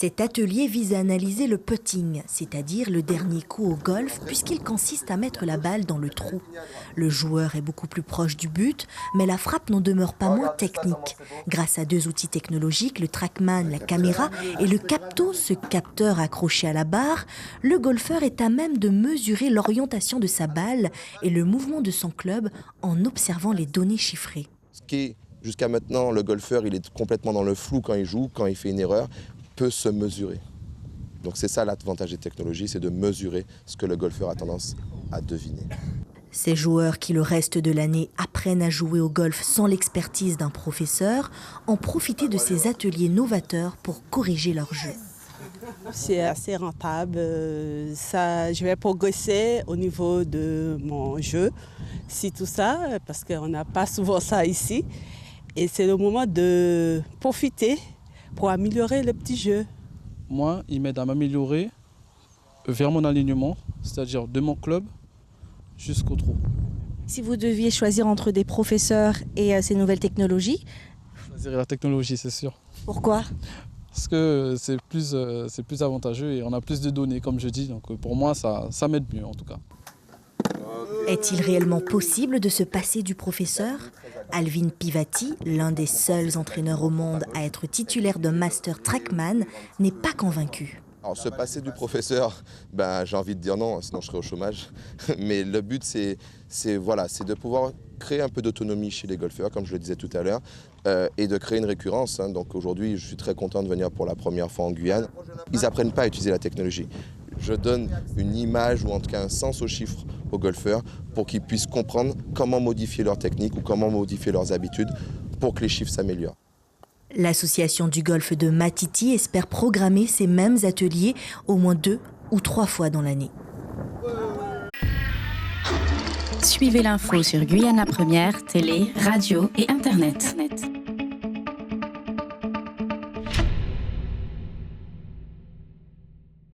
Cet atelier vise à analyser le putting, c'est-à-dire le dernier coup au golf, puisqu'il consiste à mettre la balle dans le trou. Le joueur est beaucoup plus proche du but, mais la frappe n'en demeure pas moins technique. Grâce à 2 outils technologiques, le TrackMan, la caméra et le Capto, ce capteur accroché à la barre, le golfeur est à même de mesurer l'orientation de sa balle et le mouvement de son club en observant les données chiffrées. Jusqu'à maintenant, le golfeur, il est complètement dans le flou quand il joue, quand il fait une erreur, peut se mesurer. Donc c'est ça l'avantage des technologies, c'est de mesurer ce que le golfeur a tendance à deviner. Ces joueurs qui le reste de l'année apprennent à jouer au golf sans l'expertise d'un professeur ont profité de ces ateliers novateurs pour corriger leur jeu. C'est assez rentable, je vais progresser au niveau de mon jeu, si tout ça, parce qu'on n'a pas souvent ça ici. Et c'est le moment de profiter pour améliorer le petit jeu. Moi, il m'aide à m'améliorer vers mon alignement, c'est-à-dire de mon club jusqu'au trou. Si vous deviez choisir entre des professeurs et ces nouvelles technologies, Je choisirais la technologie, c'est sûr. pourquoi ? Parce que c'est plus avantageux et on a plus de données, comme je dis. Donc pour moi, ça m'aide mieux en tout cas. Est-il réellement possible de se passer du professeur ? Alvin Pivati, l'un des seuls entraîneurs au monde à être titulaire d'un Master TrackMan, n'est pas convaincu. Alors se passer du professeur, j'ai envie de dire non, sinon je serais au chômage. Mais le but, c'est de pouvoir créer un peu d'autonomie chez les golfeurs, comme je le disais tout à l'heure, et de créer une récurrence. Donc aujourd'hui, je suis très content de venir pour la première fois en Guyane. Ils n'apprennent pas à utiliser la technologie. Je donne une image ou en tout cas un sens aux chiffres aux golfeurs pour qu'ils puissent comprendre comment modifier leur technique ou comment modifier leurs habitudes pour que les chiffres s'améliorent. L'association du golf de Matiti espère programmer ces mêmes ateliers au moins 2 ou 3 fois dans l'année. Suivez l'info sur Guyana Première, télé, radio et internet.